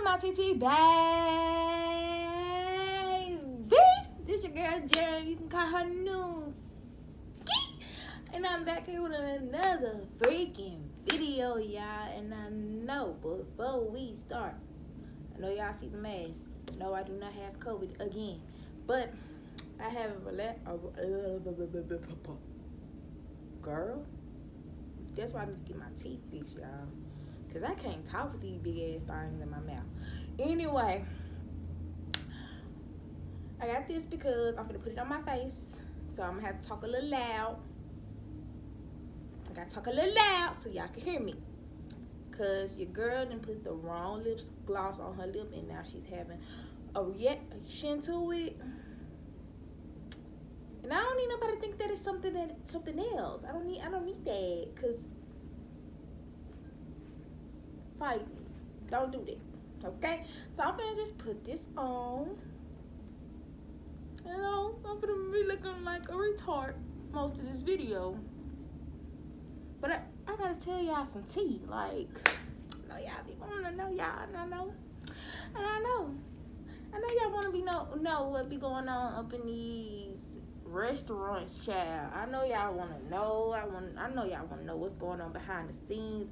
my TT baby. This your girl Jerry. You can call her News. And I'm back here with another freaking video, y'all. And I know, before we start, I know y'all see the mask. No, I do not have COVID again. But I have girl. That's why I need to get my teeth fixed, y'all. Because I can't talk with these big ass things in my mouth. Anyway, I got this because I'm going to put it on my face. So I'm going to have to talk a little loud. I got to talk a little loud so y'all can hear me. Because your girl done put the wrong lips gloss on her lip. And now she's having a reaction to it. And I don't need nobody to think that it's something else. I don't need that. Because fight. Don't do that. Okay? So I'm gonna just put this on. You know, I'm gonna be looking like a retard most of this video. But I gotta tell y'all some tea. Like, I know y'all be wanting to know, y'all. And I know. I know y'all wanna know what be going on up in these restaurants, child. I know y'all wanna know. I know y'all wanna know what's going on behind the scenes.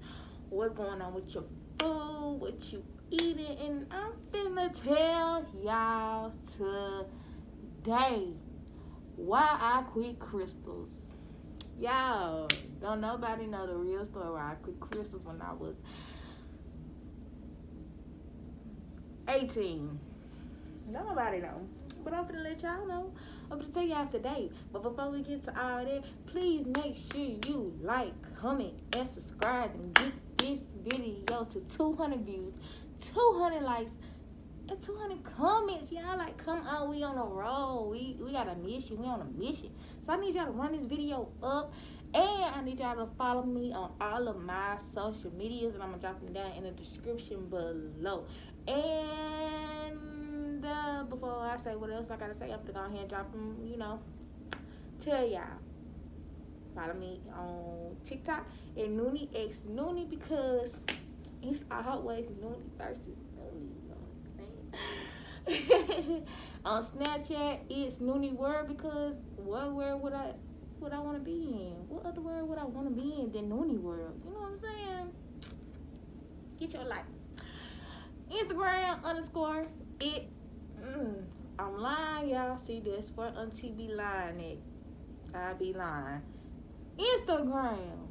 What's going on with your food, what you eating, and I'm finna tell y'all today why I quit KRYSTALS. Y'all, don't nobody know the real story why I quit KRYSTALS when I was 18. Nobody know. But I'm finna let y'all know. I'm gonna tell y'all today. But before we get to all that, please make sure you like, comment, and subscribe and get this video to 200 views, 200 likes, and 200 comments. Y'all, like, come on, we on a roll. We got a mission. We on a mission. So I need y'all to run this video up. And I need y'all to follow me on all of my social medias. And I'm gonna drop them down in the description below. And before I say what else I gotta say, I'm gonna go ahead and drop them, tell y'all. Follow me on TikTok at Noonie X Noonie because it's always Noonie versus Noonie, you know what I'm saying? On Snapchat, it's Noonie Word because what word would I want to be in? What other word would I want to be in than Noonie World? You know what I'm saying? Get your life. Instagram _it. I'm lying, y'all. See this for Auntie be lying it. I be lying. Instagram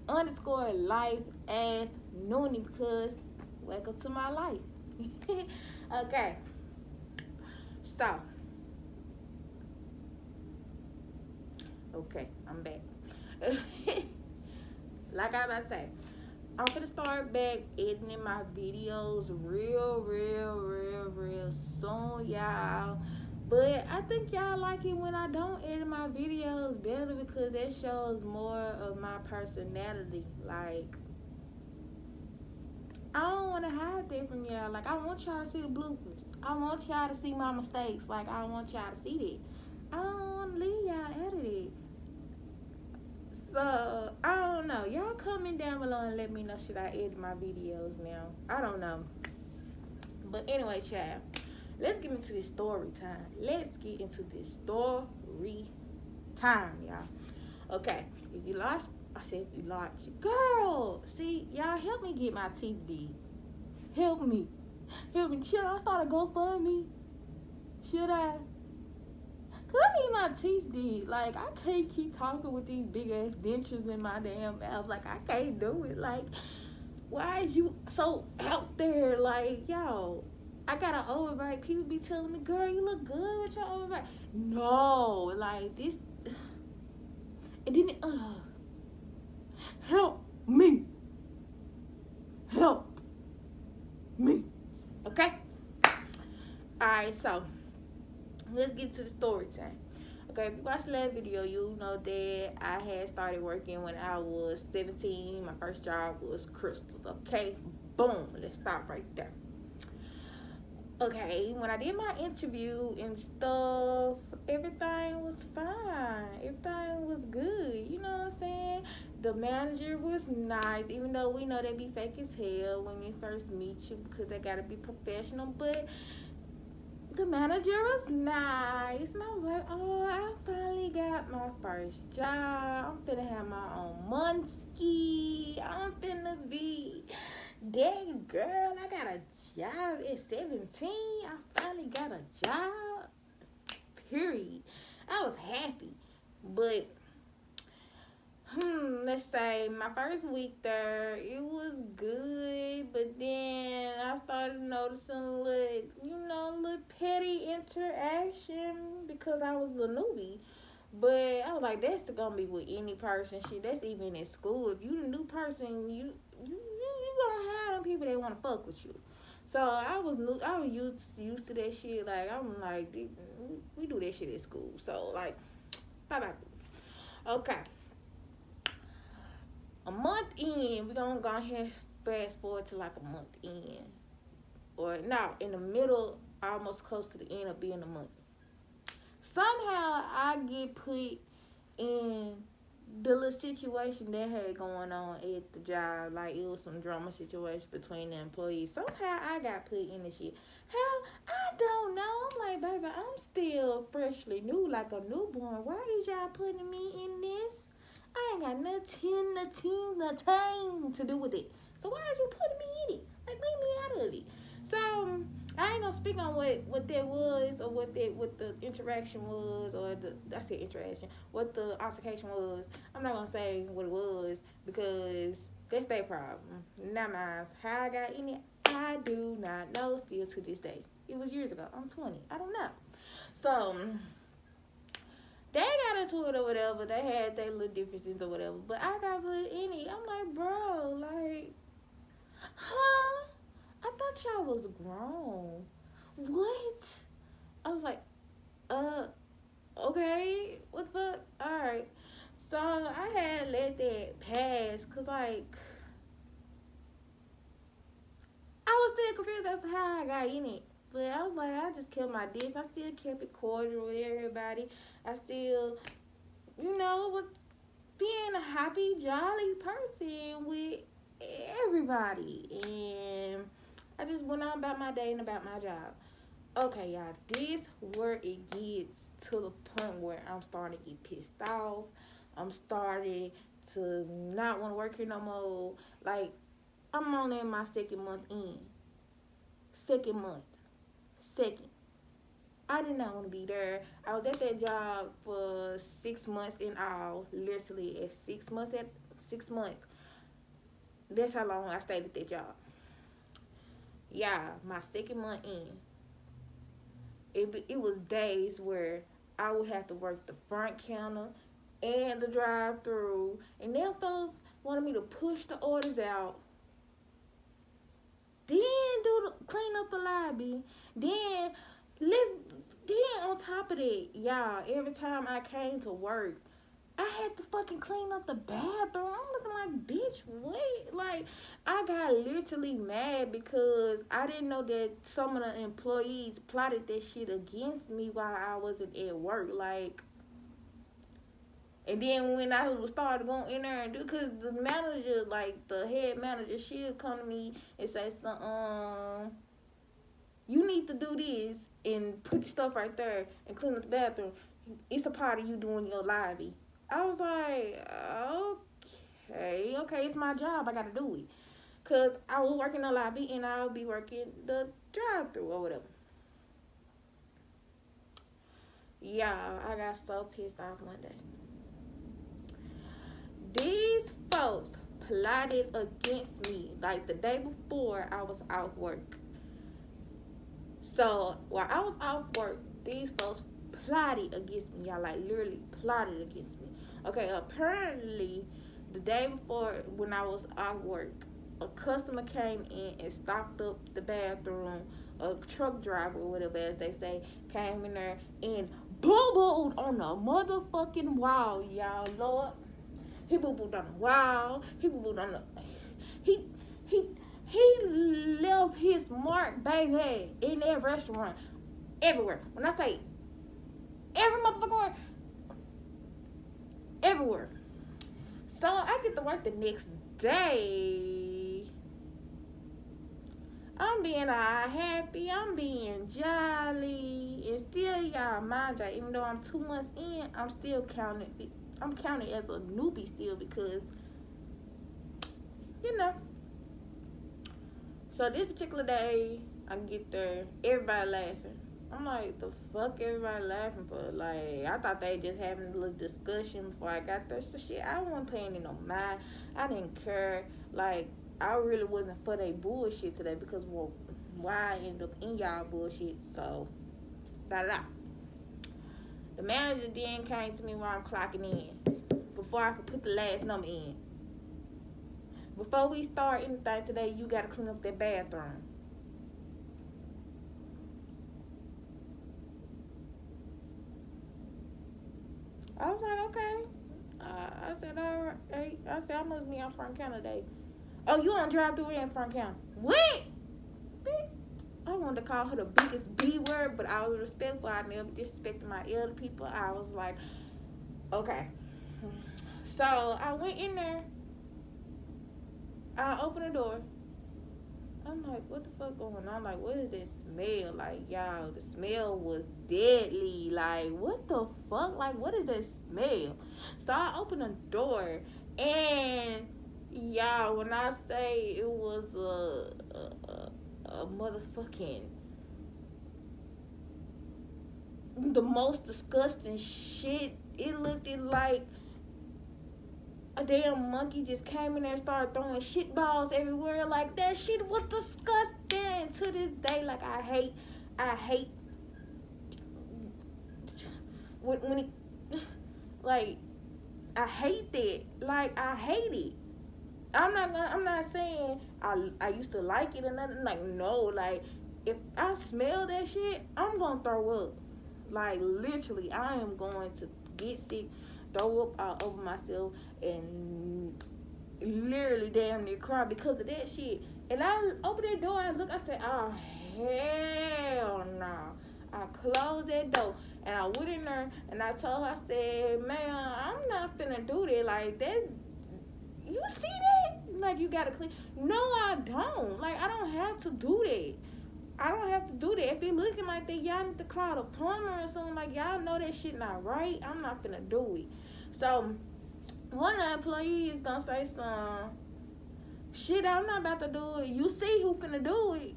_life as Noonie because welcome to my life. Okay. So. Okay, I'm back. Like I was about to say, I'm gonna start back editing my videos real soon, y'all. But I think y'all like it when I don't edit my videos better because that shows more of my personality. Like, I don't want to hide that from y'all. Like, I want y'all to see the bloopers. I want y'all to see my mistakes. Like, I want y'all to see that. I don't want to leave y'all edited. So, I don't know. Y'all comment down below and let me know, should I edit my videos now? I don't know. But anyway, child, let's get into this story time. Y'all. Okay, if you lost, girl, see, y'all help me get my teeth big. Help me. Should I start a GoFundMe? Should I? Cause I need my teeth did. Like, I can't keep talking with these big ass dentures in my damn mouth. Like, I can't do it. Like, why is you so out there? Like, yo, I got an overbite. People be telling me, girl, you look good with your overbite. No, like this. And then, help me. Okay? Alright, so let's get to the story time. Okay, if you watched the last video, you know that I had started working when I was 17. My first job was KRYSTALS. Okay, boom. Let's stop right there. Okay, when I did my interview and stuff, everything was fine. Everything was good. You know what I'm saying? The manager was nice, even though we know they be fake as hell when they first meet you because they gotta be professional. But the manager was nice, and I was like, oh, I finally got my first job. I'm finna have my own munchie. I'm finna be that girl. I got a job at 17. I finally got a job. Period. I was happy, but let's say my first week there, it was good, but then I started noticing little petty interaction because I was a newbie. But I was like, that's gonna be with any person. Shit, that's even in school. If you the new person, you gonna have them people that wanna fuck with you. So I was new. I was used to that shit. Like I'm like, we do that shit at school. So like, bye bye. Okay. A month in, we're gonna go ahead and fast forward to like a month in. Or now in the middle, almost close to the end of being a month. Somehow I get put in the little situation that had going on at the job. Like it was some drama situation between the employees. Somehow I got put in the shit. How? I don't know. I'm like, baby, I'm still freshly new, like a newborn. Why is y'all putting me in this? I ain't got nothing to do with it. So why are you putting me in it? Like leave me out of it. So I ain't gonna speak on what that was or what the interaction was or I said interaction, what the altercation was. I'm not gonna say what it was because that's their problem, not mine. How I got in it, I do not know still to this day. It was years ago. I'm 20. I don't know. So they got into it or whatever. They had their little differences or whatever. But I got put in it. I'm like, bro, like, huh? I thought y'all was grown. What? I was like, okay. What the fuck? Alright. So I had let that pass. Cause like, I was still confused as to how I got in it. But I was like, I just kept my distance. I still kept it cordial with everybody. I still, was being a happy, jolly person with everybody. And I just went on about my day and about my job. Okay, y'all, this where it gets to the point where I'm starting to get pissed off. I'm starting to not want to work here no more. Like, I'm only in my second month in. Second month. Second. I did not want to be there. I was at that job for 6 months in all. Literally at 6 months. That's how long I stayed at that job. Yeah, my second month in. It was days where I would have to work the front counter and the drive-through. And them folks wanted me to push the orders out. Then clean up the lobby. Then on top of that, y'all, every time I came to work, I had to fucking clean up the bathroom. I'm looking like, bitch, what? Like, I got literally mad because I didn't know that some of the employees plotted that shit against me while I wasn't at work. Like, and then when I started going in there and do, because the manager, like, the head manager, she'll come to me and say, you need to do this and put the stuff right there and clean up the bathroom. It's a part of you doing your lobby. I was like, okay, it's my job. I got to do it. Because I was working the lobby and I'll be working the drive-thru or whatever. Yeah, I got so pissed off one day. These folks plotted against me like the day before I was off work. So while I was off work, these folks plotted against me. Y'all like literally plotted against me. Okay, apparently the day before when I was off work, a customer came in and stocked up the bathroom. A truck driver or whatever as they say came in there and boo-booed on the motherfucking wall, y'all. Lord, he boo-booed on the wall. He boo-booed on the he left his smart baby in that restaurant. Everywhere. When I say every motherfucker, everywhere. So I get to work the next day. I'm being all happy. I'm being jolly. And still, y'all, mind y'all, even though I'm 2 months in, I'm still counted. I'm counted as a newbie still because, you know. So this particular day, I get there, everybody laughing. I'm like, the fuck everybody laughing for? Like, I thought they just having a little discussion before I got there. So shit, I wasn't paying it no mind. I didn't care. Like, I really wasn't for they bullshit today because, well, why I end up in y'all bullshit? So, da-da-da. The manager then came to me while I'm clocking in before I could put the last number in. Before we start anything today, you gotta clean up that bathroom. I was like, okay. I said, all right. I said, I must be on Front County today. Oh, you on drive through in Front County? What? I wanted to call her the biggest B word, but I was respectful. I never disrespected my elder people. I was like, okay. So I went in there. I opened the door. I'm like, what the fuck going on? Like, what is this smell? Like, y'all, the smell was deadly. Like, what the fuck? Like, what is this smell? So I opened the door, and y'all, when I say it was a motherfucking, the most disgusting shit, it looked like a damn monkey just came in there and started throwing shit balls everywhere. Like, that shit was disgusting. To this day, like, I hate when it, like, I hate that. Like, I hate it. I'm not saying I used to like it or nothing. Like, no, like, if I smell that shit, I'm gonna throw up. Like, literally, I am going to get sick, throw up all over myself, and literally damn near cry because of that shit. And I opened that door and I said, oh, hell no. I closed that door and I went in there and I told her, I said, man, I'm not finna do that. Like, that, you see that? Like, you gotta clean. No, I don't. Like, I don't have to do that. I don't have to do that. If it looking like that, y'all need to call the plumber or something. Like, y'all know that shit not right. I'm not finna do it. So, one of the employees gonna say some shit, I'm not about to do it. You see who finna do it.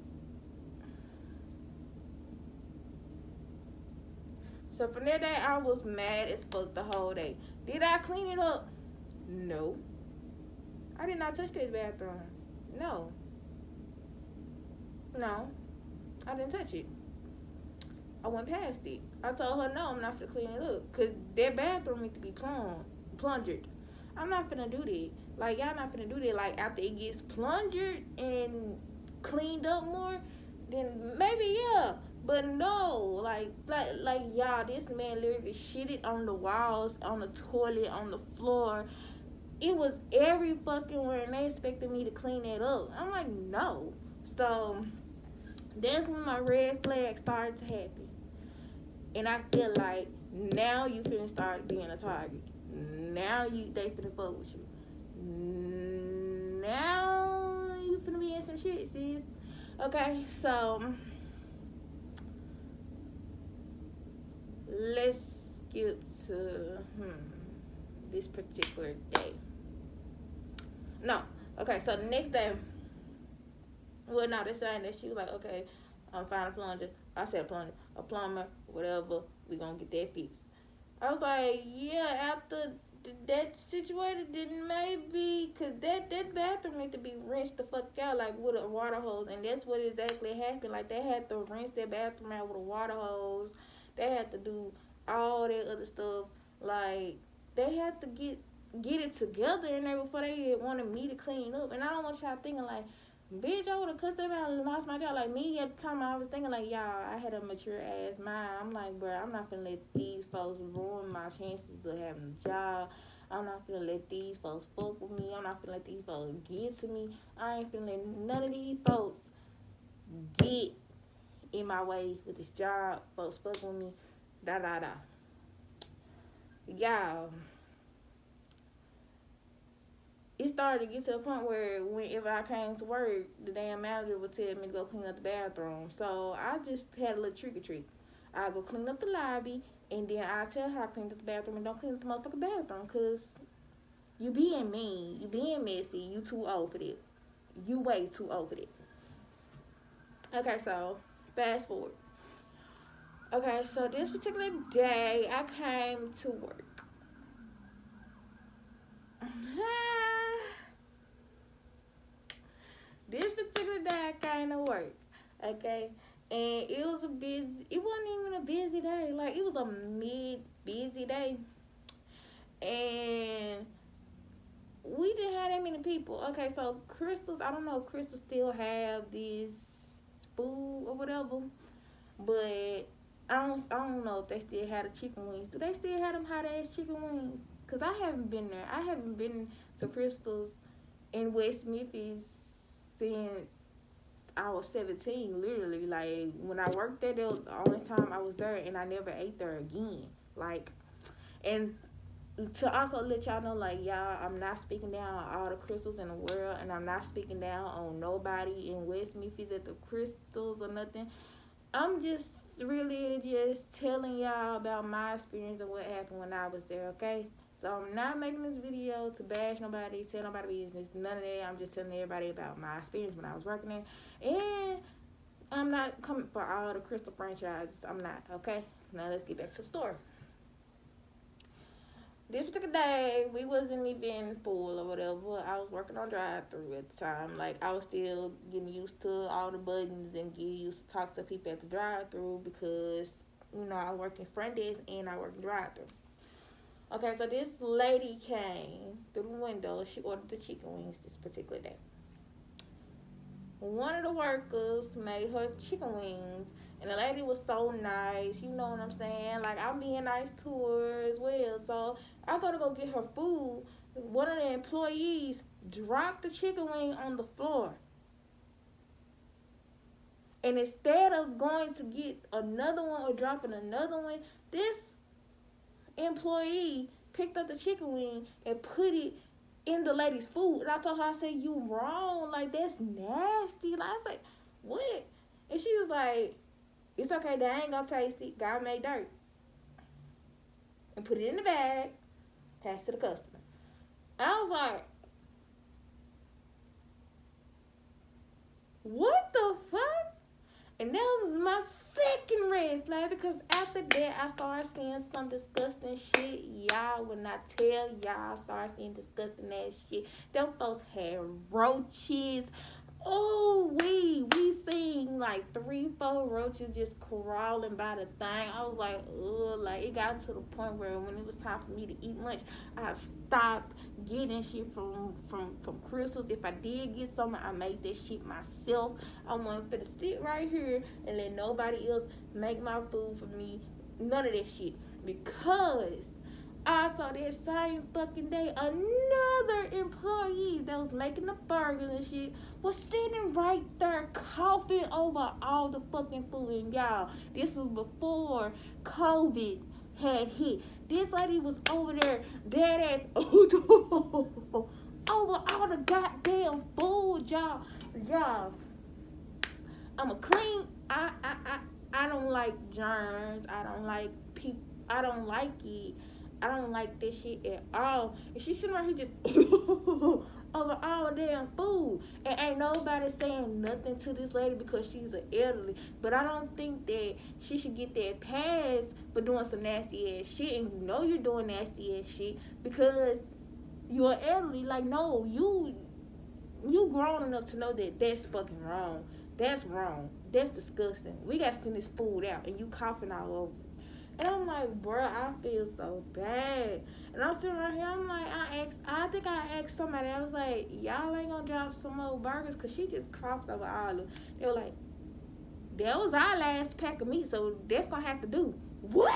So from that day, I was mad as fuck the whole day. Did I clean it up? No. I did not touch this bathroom. No. I didn't touch it. I went past it. I told her, no, I'm not gonna clean it up. Because that bathroom needs to be plungered. I'm not gonna do that. Like, y'all not gonna do that. Like, after it gets plungered and cleaned up more, then maybe, yeah. But no, like y'all, this man literally shitted on the walls, on the toilet, on the floor. It was every fucking where, and they expected me to clean that up. I'm like, no. So that's when my red flag started to happen. And I feel like now you finna start being a target. Now they finna fuck with you. Now you finna be in some shit, sis. Okay, so let's skip to this particular day. No. Okay, so the next day, well, no, they're saying that she was like, okay, I'm finding a plunger. I said a plumber, whatever, we gonna get that fixed. I was like, yeah, after that situated, then maybe, because that bathroom need to be rinsed the fuck out, like, with a water hose, and that's what exactly happened. Like, they had to rinse that bathroom out with a water hose. They had to do all that other stuff. Like, they had to get it together in there before they wanted me to clean up. And I don't want y'all thinking, like, bitch, I would have cussed them out and lost my job. Like, me at the time, I was thinking, like, y'all, I had a mature ass mind. I'm like, bro, I'm not finna let these folks ruin my chances of having a job. I'm not finna let these folks fuck with me. I'm not finna let these folks get to me. I ain't finna let none of these folks get in my way with this job. Folks fucking with me. Da da da. Y'all, it started to get to a point where whenever I came to work, the damn manager would tell me to go clean up the bathroom. So I just had a little trick or treat. I go clean up the lobby, and then I tell her I clean up the bathroom and don't clean up the motherfucking bathroom, cause you being mean, you being messy, you too old for that. You way too old for that. Okay, so fast forward. Okay, so this particular day I came to work. This particular day I came to work. Okay, and it was a busy. It wasn't even a busy day. Like, it was a mid-busy day, and we didn't have that many people. Okay, so Crystals. I don't know if Crystals still have this food or whatever, but I don't know if they still had the chicken wings. Do they still have them hot ass chicken wings? Cause I haven't been there. I haven't been to Crystals in West Memphis since I was 17. Literally, like, when I worked there, that was the only time I was there, and I never ate there again. Like, and to also let y'all know, like, y'all, I'm not speaking down on all the Crystals in the world, and I'm not speaking down on nobody in West Memphis at the Crystals or nothing. I'm just really just telling y'all about my experience and what happened when I was there, okay? So I'm not making this video to bash nobody, tell nobody business, none of that. I'm just telling everybody about my experience when I was working there. And I'm not coming for all the Crystal franchises. I'm not, okay? Now let's get back to the story. This particular day, we wasn't even full or whatever. I was working on drive-thru at the time. Like, I was still getting used to all the buttons and getting used to talk to people at the drive-thru because, you know, I work in front desk and I work in drive-thru. Okay, so this lady came through the window. She ordered the chicken wings this particular day. One of the workers made her chicken wings, and the lady was so nice, you know what I'm saying? Like, I'm being nice to her as well. So I go get her food. One of the employees dropped the chicken wing on the floor. And instead of going to get another one or dropping another one, this employee picked up the chicken wing and put it in the lady's food. And I told her, I said, you wrong. Like, that's nasty. Like, I was like, what? And she was like, it's okay, they ain't gonna taste it. God made dirt. And put it in the bag, pass it to the customer. And I was like, what the fuck? And that was my second red flag, because after that I started seeing some disgusting shit. Y'all, when I tell y'all, I started seeing disgusting ass shit. Them folks had roaches. Oh, we seen like 3-4 roaches just crawling by the thing. I was like, ugh, like, it got to the point where when it was time for me to eat lunch, I stopped getting shit from Crystals. If I did get something, I made that shit myself. I wasn't finna sit right here and let nobody else make my food for me. None of that shit. Because I saw that same fucking day, another employee that was making the burgers and shit was sitting right there coughing over all the fucking food. And y'all, this was before COVID had hit. This lady was over there dead ass over all the goddamn food, y'all. Y'all, I'm a clean. I don't like germs. I don't like people. I don't like it. I don't like this shit at all. And she's sitting right here just over all the damn food. And ain't nobody saying nothing to this lady because she's an elderly. But I don't think that she should get that pass for doing some nasty ass shit. And you know you're doing nasty ass shit because you're an elderly. Like, no, you grown enough to know that that's fucking wrong. That's wrong. That's disgusting. We got to send this food out and you coughing all over. And I'm like, bruh, I feel so bad. And I'm sitting right here, I'm like, I think I asked somebody, I was like, y'all ain't gonna drop some more burgers? Because she just coughed over all of them. They were like, that was our last pack of meat, so that's gonna have to do. What?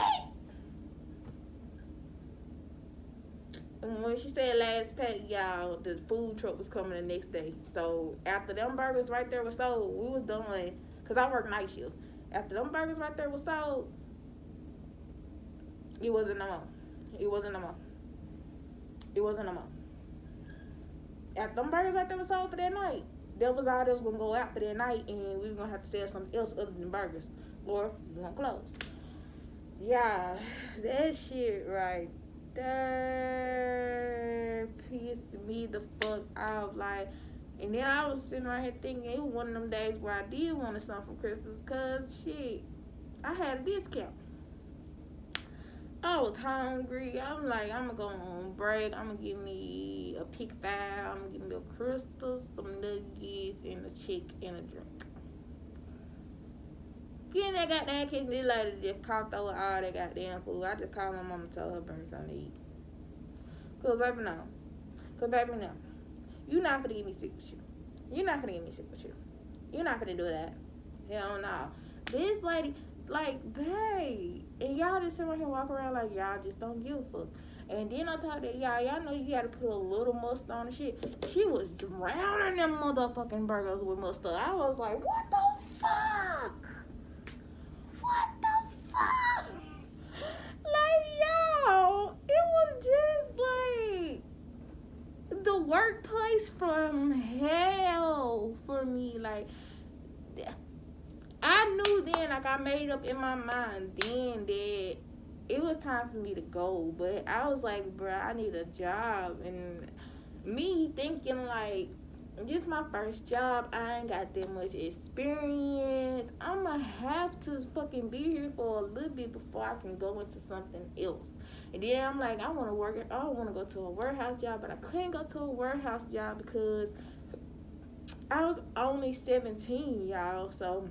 And when she said last pack, y'all, the food truck was coming the next day. So after them burgers right there were sold, we was done. Cause I work night shift. After them burgers right there were sold, it wasn't no more. It wasn't no more. It wasn't no more. After them burgers right there were sold for that night, that was all that was gonna go out for that night, and we were gonna have to sell something else other than burgers, or we gonna close. Yeah, that shit right there pissed me the fuck off. Like, and then I was sitting right here thinking it was one of them days where I did want something from KRYSTALS, cause shit, I had a discount. I was hungry. I'm like, I'm gonna go on break. I'm gonna give me a pick five. I'm gonna give me a KRYSTALS, some nuggets, and a chick and a drink. Getting that goddamn kitchen, this lady just coughed over all that goddamn food. I just called my mama and told her bring me something to eat. Cause baby no. You not finna get me sick with you. You not finna get me sick with you. You not finna do that. Hell no. This lady, like, babe. And y'all just sit around here walk around like y'all just don't give a fuck. And then on top of that, y'all know you gotta put a little mustard on the shit. She was drowning them motherfucking burgers with mustard. I was like, what the fuck? What the fuck? Like, yo, it was just like the workplace from hell for me. Like, I knew then, like, I made up in my mind then that it was time for me to go. But I was like, bruh, I need a job. And me thinking, like, this is my first job. I ain't got that much experience. I'm gonna have to fucking be here for a little bit before I can go into something else. And then I'm like, I want to go to a warehouse job, but I couldn't go to a warehouse job because I was only 17, y'all. So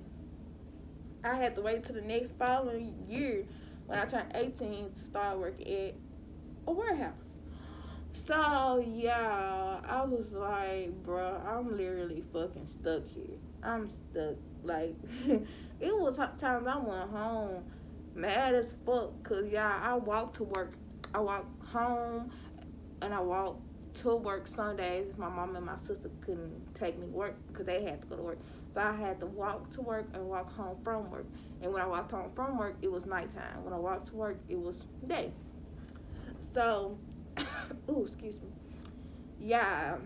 I had to wait till the next following year when I turned 18 to start working at a warehouse. So, yeah, I was like, bro, I'm literally fucking stuck here. I'm stuck. Like, it was times I went home mad as fuck because, yeah, I walked to work. I walked home and I walked to work Sundays. My mom and my sister couldn't take me to work because they had to go to work. So I had to walk to work and walk home from work. And when I walked home from work, it was nighttime. When I walked to work, it was day. So, ooh, excuse me. Yeah,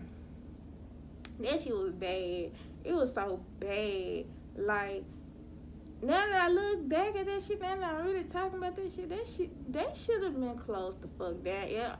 that shit was bad. It was so bad. Like, now that I look back at that shit, man, I'm really talking about that shit. That should have been closed the fuck down. Yeah,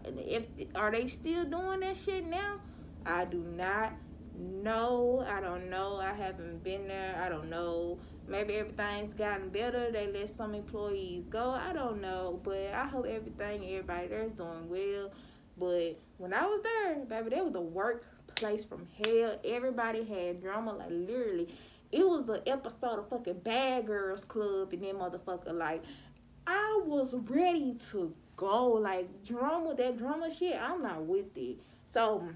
are they still doing that shit now? I do not know. I don't know. I haven't been there. I don't know. Maybe everything's gotten better. They let some employees go. I don't know. But I hope everybody there is doing well. But when I was there, baby, that was a workplace from hell. Everybody had drama, like, literally. It was an episode of fucking Bad Girls Club and then motherfucker, like, I was ready to go. Like, that drama shit, I'm not with it. So,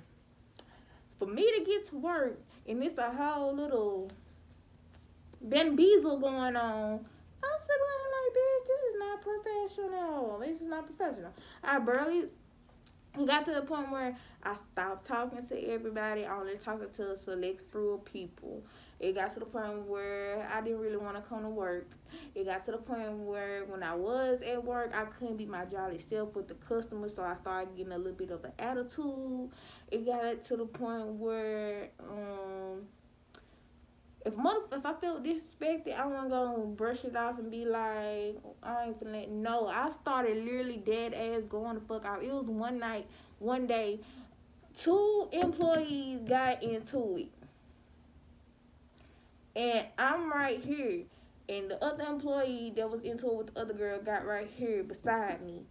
for me to get to work, and it's a whole little Ben Beazle going on, I'm sitting around like, bitch, this is not professional. This is not professional. It got to the point where I stopped talking to everybody, only talking to a select few of people. It got to the point where I didn't really want to come to work. It got to the point where when I was at work, I couldn't be my jolly self with the customers, so I started getting a little bit of an attitude. It got to the point where if I felt disrespected, I wasn't gonna brush it off and be like, I ain't finna let. No, I started literally dead ass going the fuck out. It was one day, 2 employees got into it. And I'm right here. And the other employee that was into it with the other girl got right here beside me.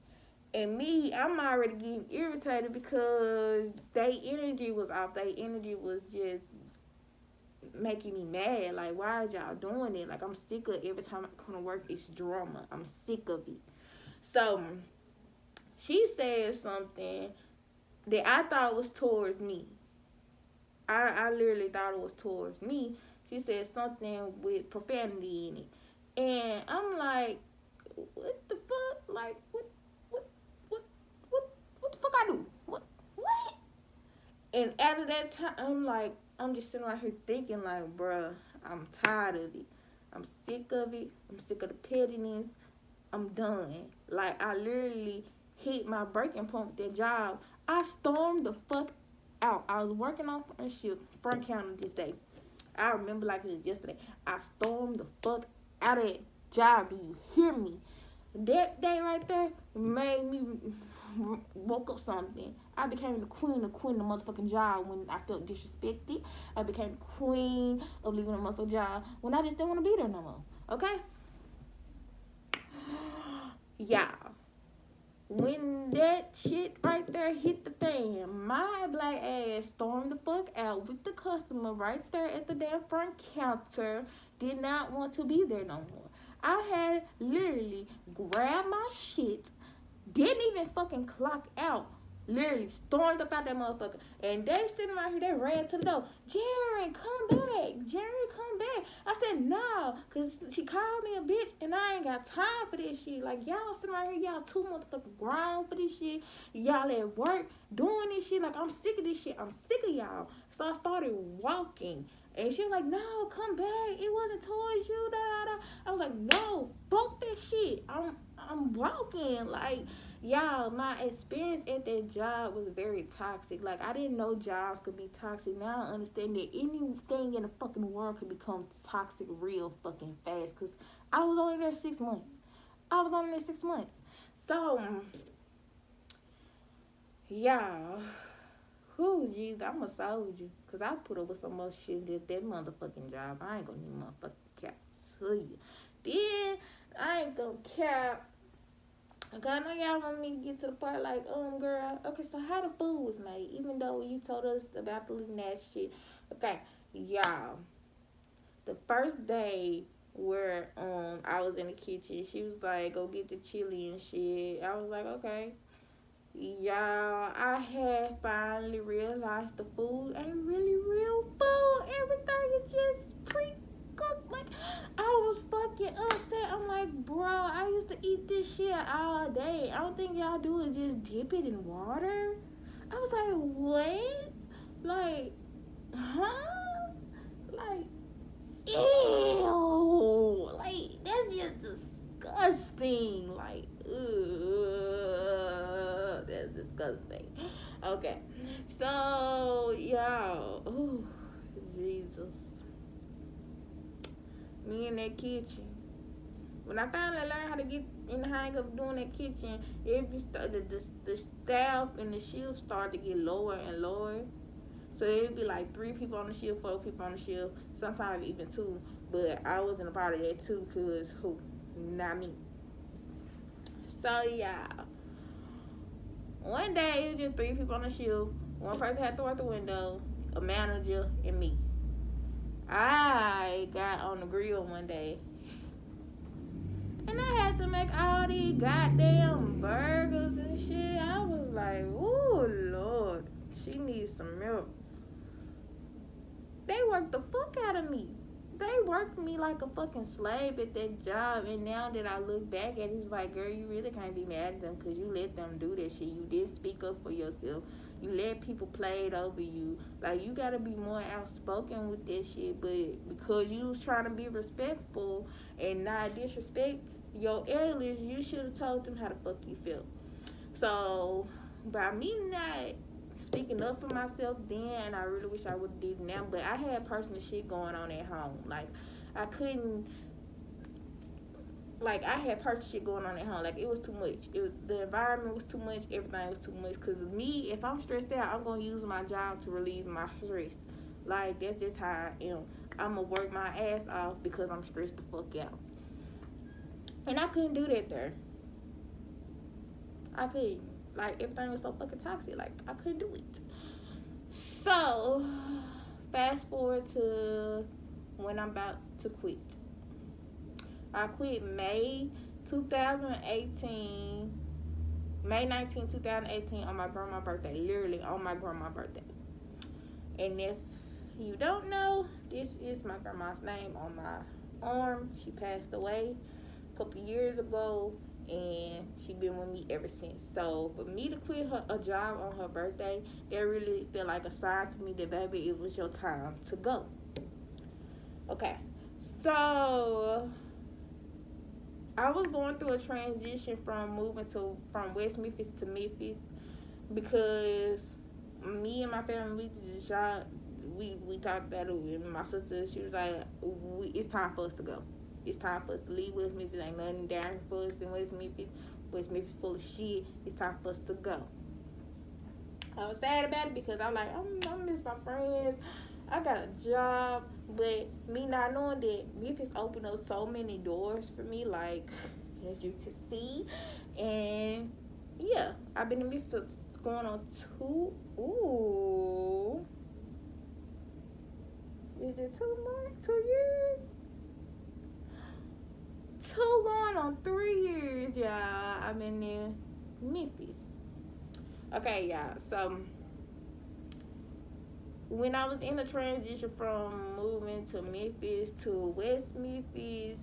And me, I'm already getting irritated because their energy was off. Their energy was just making me mad. Like, why is y'all doing it? Like, I'm sick of every time I come to work, it's drama. I'm sick of it. So, she said something that I thought was towards me. I literally thought it was towards me. She said something with profanity in it. And I'm like, what the fuck? Like, what the fuck I do? And after that time, I'm just sitting right here thinking, like, bruh, I'm tired of it. I'm sick of it. I'm sick of the pettiness. I'm done. Like, I literally hit my breaking point with that job. I stormed the fuck out. I was working on front shift, front counter this day. I remember like it was yesterday. I stormed the fuck out of that job. Do you hear me? That day right there made me woke up something. I became the queen of quitting the motherfucking job when I felt disrespected. I became the queen of leaving the motherfucking job when I just didn't want to be there no more. Okay? Yeah. When that shit right there hit the fan, my black ass stormed the fuck out with the customer right there at the damn front counter. Did not want to be there no more. I had literally grabbed my shit, didn't even fucking clock out. Literally stormed up out that motherfucker. And they sitting right here, they ran to the door. Jerry, come back. Jerry, come back. I said, no, because she called me a bitch, and I ain't got time for this shit. Like, y'all sitting right here, y'all too motherfucking grown for this shit. Y'all at work doing this shit. Like, I'm sick of this shit. I'm sick of y'all. So I started walking. And she was like, no, come back. It wasn't towards you. Da, da, da. I was like, no, fuck that shit. I'm walking. Like, y'all, my experience at that job was very toxic. Like, I didn't know jobs could be toxic. Now I understand that anything in the fucking world could become toxic real fucking fast. Because I was only there 6 months. So, y'all. Whew, jeez, I'm a soldier. Because I put up with so much shit at that motherfucking job. I ain't gonna need motherfucking cap to you. Then, I ain't gonna cap. Okay, I know y'all want me to get to the part like, girl, okay, so how the food was made, even though you told us about the nasty shit. Okay, y'all, the first day where I was in the kitchen, she was like, go get the chili and shit. I was like, okay. Y'all, I had finally realized the food ain't really real food. Everything is just pre-cooked. Like, I was fucking upset. I'm like, bro, I used to eat this shit all day. I don't think y'all do is just dip it in water. I was like, what? Like, huh? Like, ew. Like, that's just disgusting. Like, ugh, that's disgusting. Okay, so y'all, ooh, Jesus, me in that kitchen. When I finally learned how to get in the hang of doing that kitchen, the staff and the shift started to get lower and lower. So it'd be like 3 people on the shift, 4 people on the shift, sometimes even 2. But I wasn't a part of that too, cause who? Not me. So yeah, one day it was just 3 people on the shift. One person had to work the window, a manager, and me. I got on the grill one day, and I had to make all these goddamn burgers and shit. I was like, ooh, Lord, she needs some milk. They worked the fuck out of me. They worked me like a fucking slave at that job. And now that I look back at it, it's like, girl, you really can't be mad at them because you let them do that shit. You didn't speak up for yourself. You let people play it over you. Like, you got to be more outspoken with that shit. But because you was trying to be respectful and not disrespect your elders, you should have told them how the fuck you feel. So, by me not speaking up for myself then, I really wish I would have did now, but I had personal shit going on at home. Like, I had personal shit going on at home. Like, it was too much. The environment was too much. Everything was too much. Because me, if I'm stressed out, I'm going to use my job to relieve my stress. Like, that's just how I am. I'm going to work my ass off because I'm stressed the fuck out. And I couldn't do that there. I couldn't. Like, everything was so fucking toxic. Like, I couldn't do it. So, fast forward to when I'm about to quit. I quit May 2018. May 19, 2018 on my grandma's birthday. Literally on my grandma's birthday. And if you don't know, this is my grandma's name on my arm. She passed away a couple years ago. and she been with me ever since. So for me to quit a job on her birthday, that really felt like a sign to me that, baby, it was your time to go. Okay, so I was going through a transition from moving from West Memphis to Memphis because me and my family, we talked about it. And my sister, she was like, it's time for us to go. It's time for us to leave West Memphis. Ain't nothing down for us in West Memphis. West Memphis full of shit. It's time for us to go. I was sad about it because I was like, I miss my friends. I got a job, but me not knowing that Memphis opened up so many doors for me, like, as you can see. And yeah, I've been in Memphis going on 2. Ooh. Is it 2 more? 2 years? 2 going on 3 years, y'all. I've been in Memphis. Okay, y'all. So when I was in the transition from moving to Memphis to West Memphis,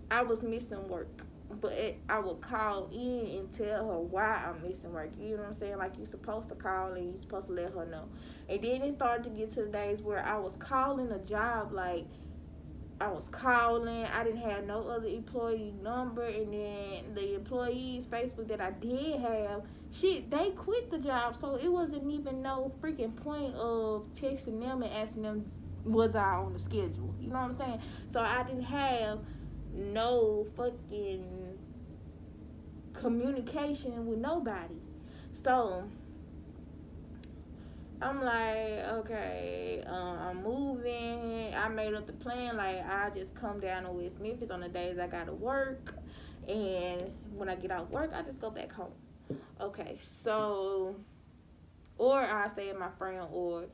I was missing work. But I would call in and tell her why I'm missing work. You know what I'm saying? Like, you're supposed to call and you're supposed to let her know. And then it started to get to the days where I was calling a job, like, I was calling. I didn't have no other employee number. And then the employees' Facebook that I did have, shit, they quit the job. So it wasn't even no freaking point of texting them and asking them, was I on the schedule? You know what I'm saying? So I didn't have no fucking communication with nobody. So I'm like, okay, I'm moving. I made up the plan, like, I just come down to West Memphis on the days I gotta work, and when I get out of work, I just go back home. Okay, so, or I stay at my friend or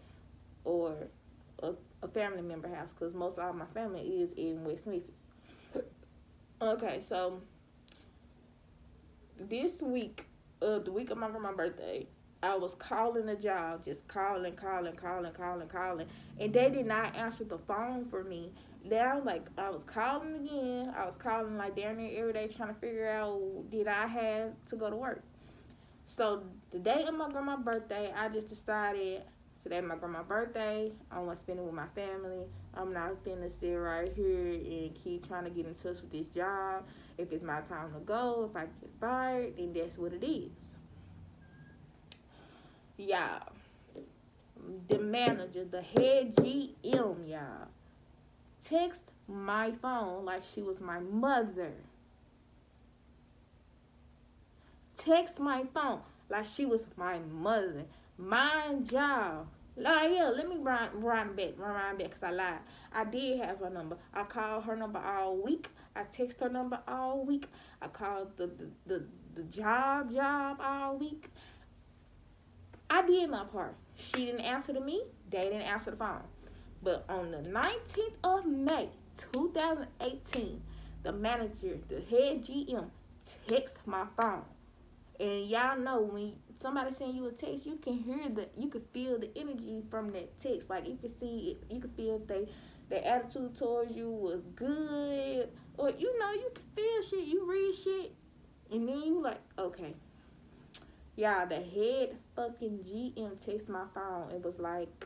a family member house, because most of all my family is in West Memphis. Okay, so this week, the week of my birthday, I was calling a job, just calling, and they did not answer the phone for me. Then I was calling again. I was calling like down there every day trying to figure out, did I have to go to work? So the day of my grandma's birthday, I just decided, today my grandma's birthday, I want to spend it with my family. I'm not finna sit right here and keep trying to get in touch with this job. If it's my time to go, if I get fired, then that's what it is. Y'all, the manager, the head GM, y'all, text my phone like she was my mother. Text my phone like she was my mother. Mind y'all. Like, yeah, let me rewind back, because I lied. I did have her number. I called her number all week. I text her number all week. I called the job all week. I did my part. She didn't answer to me. They didn't answer the phone. But on the 19th of May, 2018, the manager, the head GM, text my phone. And y'all know, when somebody send you a text, you can feel the energy from that text. Like, you can see it, you can feel if their attitude towards you was good, or you can feel shit. You read shit, and then you like, okay. Y'all, the head fucking GM text my phone. It was like,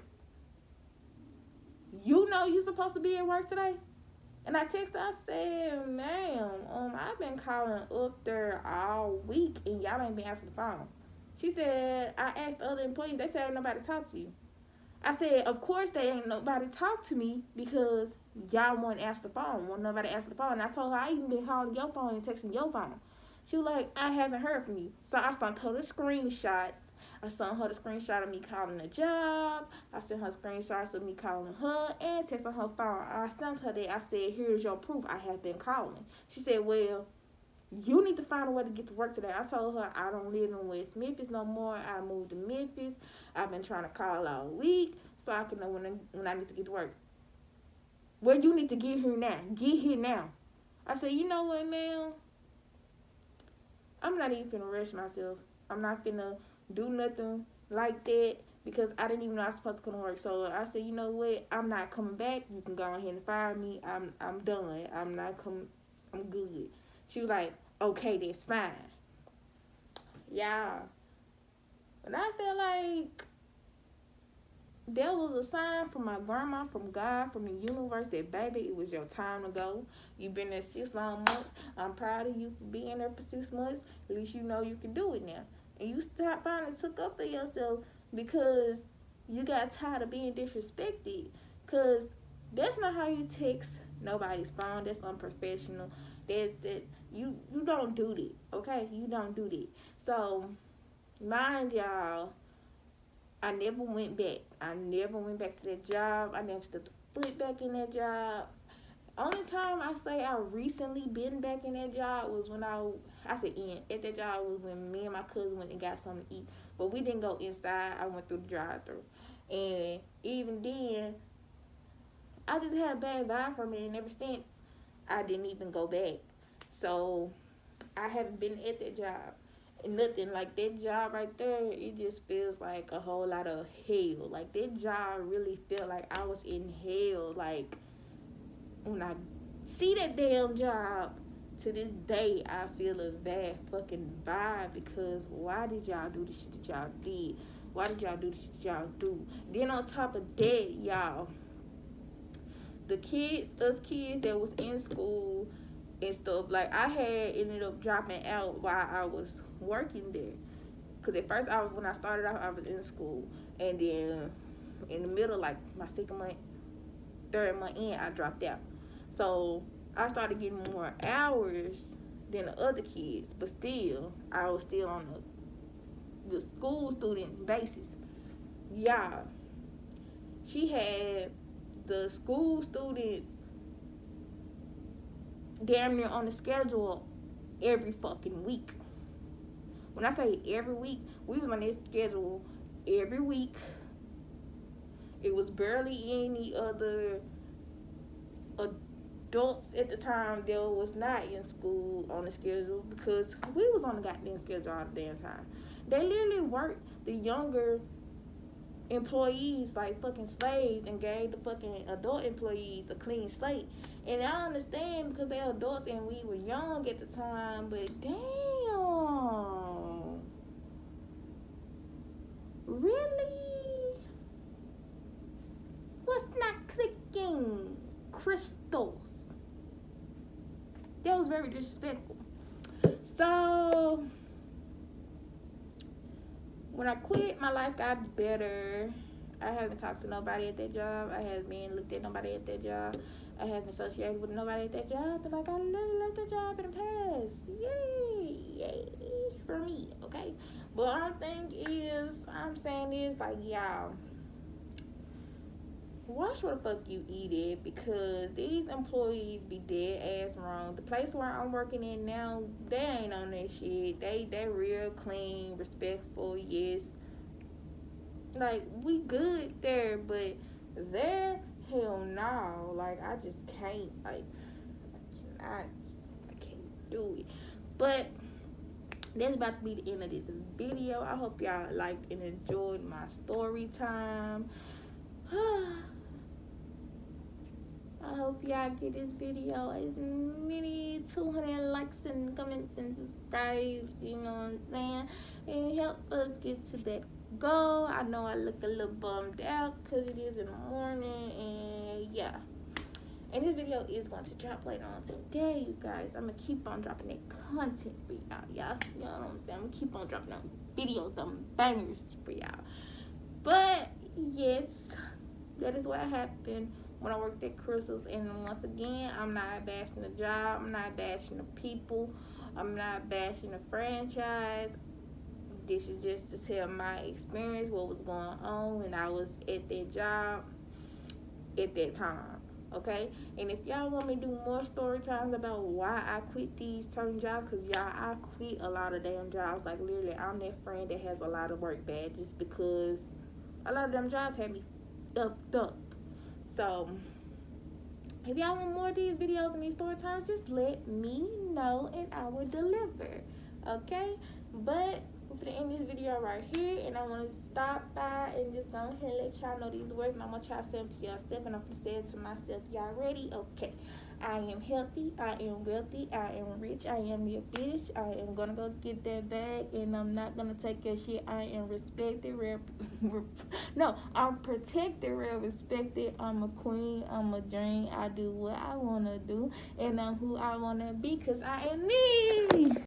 you supposed to be at work today? And I texted her, I said, ma'am, I've been calling up there all week and y'all ain't been answering the phone. She said, I asked other employees, they said ain't nobody talk to you. I said, of course they ain't nobody talk to me because y'all won't answer the phone. Won't nobody answer the phone. And I told her, I even been calling your phone and texting your phone. She was like, I haven't heard from you. So I sent her the screenshots. I sent her the screenshot of me calling the job. I sent her screenshots of me calling her and texting her phone. I sent her that. I said, here's your proof. I have been calling. She said, well, you need to find a way to get to work today. I told her I don't live in West Memphis no more. I moved to Memphis. I've been trying to call all week so I can know when I need to get to work. Well, you need to get here now. Get here now. I said, you know what, ma'am? I'm not even finna rush myself. I'm not finna do nothing like that because I didn't even know I was supposed to come to work. So I said, you know what? I'm not coming back. You can go ahead and fire me. I'm done. I'm not coming. I'm good. She was like, okay, that's fine. Yeah. And I feel like there was a sign from my grandma, from God, from the universe that, baby, it was your time to go. You've been there 6 long months. I'm proud of you for being there for 6 months. At least you know you can do it now. And you finally took up for yourself because you got tired of being disrespected. Because that's not how you text nobody's phone. That's unprofessional. You don't do that, okay? You don't do that. So, mind y'all, I never went back. I never went back to that job. I never stepped a foot back in that job. Only time I say I recently been back in that job was when I said at that job was when me and my cousin went and got something to eat. But we didn't go inside. I went through the drive-thru. And even then, I just had a bad vibe from it. And ever since, I didn't even go back. So, I haven't been at that job. Nothing like that job right there, it just feels like a whole lot of hell. Like, that job really felt like I was in hell. Like, when I see that damn job, to this day, I feel a bad fucking vibe because why did y'all do the shit that y'all did? Why did y'all do the shit that y'all do? Then on top of that, y'all, us kids that was in school and stuff, like, I had ended up dropping out while I was working there. Because at first, when I started out, I was in school. And then in the middle, like my 2nd month, 3rd month in, I dropped out. So I started getting more hours than the other kids. But still, I was still on the school student basis. Yeah. She had the school students damn near on the schedule every fucking week. When I say every week, we was on this schedule every week. It was barely any other adults at the time that was not in school on the schedule because we was on the goddamn schedule all the damn time. They literally worked the younger employees like fucking slaves and gave the fucking adult employees a clean slate. And I understand because they're adults and we were young at the time, but damn. Really? What's not clicking? Crystals. That was very disrespectful. So, when I quit, my life got better. I haven't talked to nobody at that job. I haven't been looked at nobody at that job. I haven't associated with nobody at that job. But like, I literally left that job in the past. Yay for me, okay? But I'm saying is like, y'all, watch where the fuck you eat it because these employees be dead ass wrong. The place where I'm working in now, they ain't on that shit. They real clean, respectful, yes. Like, we good there, but there, hell no. Like, I just can't. Like, I can't do it. But that's about to be the end of this video. I hope y'all liked and enjoyed my story time. I hope y'all get this video as many 200 likes and comments and subscribes, you know what I'm saying? And help us get to that goal. I know I look a little bummed out because it is in the morning, and yeah. And this video is going to drop later on today, you guys. I'm going to keep on dropping that content for y'all. Y'all, you know what I'm saying? I'm going to keep on dropping them videos, them bangers for y'all. But, yes, that is what happened when I worked at KRYSTALS. And once again, I'm not bashing the job. I'm not bashing the people. I'm not bashing the franchise. This is just to tell my experience, what was going on when I was at that job at that time. Okay, and if y'all want me to do more story times about why I quit these certain jobs, because y'all, I quit a lot of damn jobs. Like, literally, I'm that friend that has a lot of work badges because a lot of them jobs had me stuffed up. So, if y'all want more of these videos and these story times, just let me know and I will deliver. Okay, but we're gonna end this video right here, and I want to stop by and just go ahead and let y'all know these words, and I want y'all to say them to yourself, and I'm gonna say it to myself. Y'all ready? Okay. I am healthy. I am wealthy. I am rich. I am your bitch. I am gonna go get that bag, and I'm not gonna take your shit. I am respected. No, I'm protected, real respected. I'm a queen. I'm a dream. I do what I wanna do, and I'm who I wanna be, cause I am me.